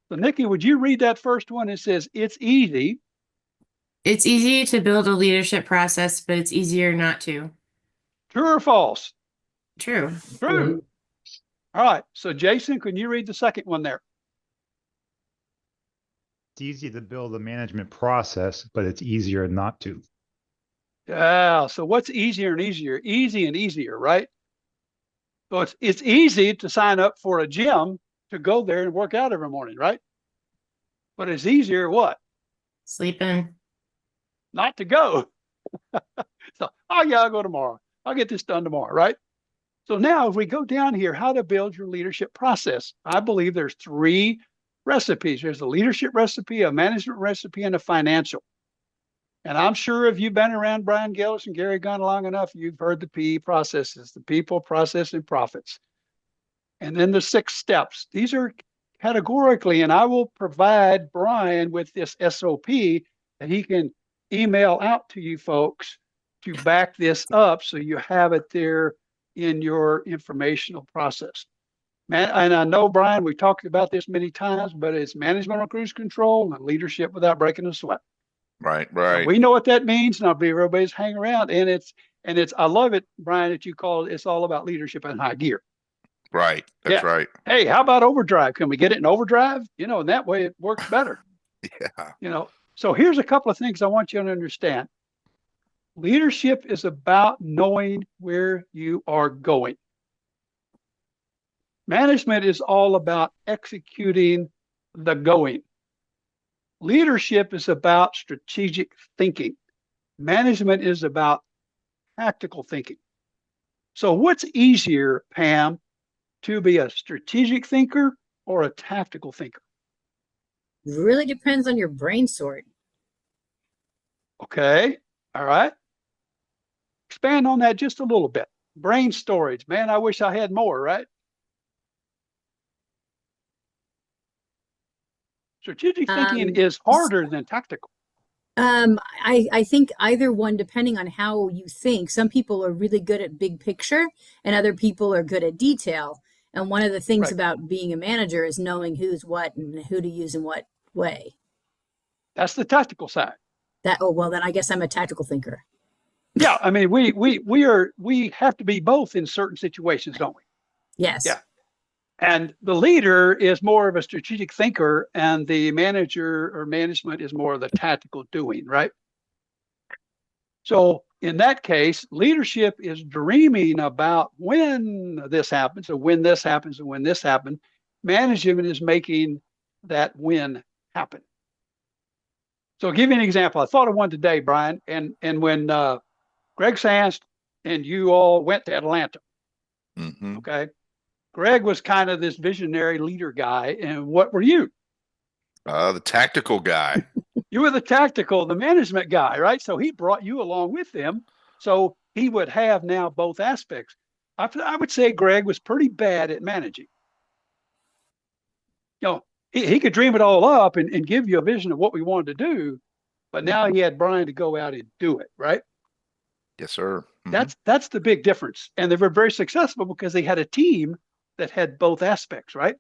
So, Nikki, would you read that first one? It says, it's easy. It's easy to build a leadership process, but it's easier not to. True or false? True. True. All right. So, Jason, can you read the second one there? It's easy to build a management process, but it's easier not to. Yeah. So, what's easier and easier? Easy and easier, right? So, it's easy to sign up for a gym to go there and work out every morning, right? But it's easier what? Sleeping. Not to go. So, oh yeah, I'll go tomorrow. I'll get this done tomorrow, right? So now if we go down here, how to build your leadership process, I believe there's three recipes. There's a leadership recipe, a management recipe, and a financial. And I'm sure if you've been around Brian Gillis and Gary Gunn long enough, you've heard the PE processes, the people, process, and profits. And then the 6 steps. These are categorically, and I will provide Brian with this SOP that he can email out to you folks to back this up so you have it there in your informational process. Man, and I know, Brian, we talked about this many times, but it's management on cruise control and leadership without breaking a sweat. Right. So we know what that means, and I believe everybody's hanging around. And it's I love it, Brian, that you call it, it's all about leadership in high gear. Right. That's right. Hey, how about overdrive? Can we get it in overdrive? And that way it works better. Yeah. So here's a couple of things I want you to understand. Leadership is about knowing where you are going. Management is all about executing the going. Leadership is about strategic thinking. Management is about tactical thinking. So what's easier, Pam, to be a strategic thinker or a tactical thinker? It really depends on your brain sort. Okay. All right. Expand on that just a little bit. Brain storage. Man, I wish I had more, right? Strategic thinking is harder than tactical. I think either one, depending on how you think. Some people are really good at big picture and other people are good at detail. And one of the things about being a manager is knowing who's what and who to use in what way. That's the tactical side. Well, then I guess I'm a tactical thinker. Yeah, I mean, we have to be both in certain situations, don't we? Yes. Yeah. And the leader is more of a strategic thinker, and the manager or management is more of the tactical doing, right? So in that case, leadership is dreaming about when this happens, or when this happens, and when this happened. Management is making that when happen. So I'll give you an example. I thought of one today, Brian, and when Greg Sanst and you all went to Atlanta, okay? Greg was kind of this visionary leader guy. And what were you? The tactical guy. You were the management guy, right? So he brought you along with him. So he would have now both aspects. I would say Greg was pretty bad at managing. He could dream it all up and give you a vision of what we wanted to do. But now he had Brian to go out and do it, right? Yes, sir. That's the big difference. And they were very successful because they had a team that had both aspects, right?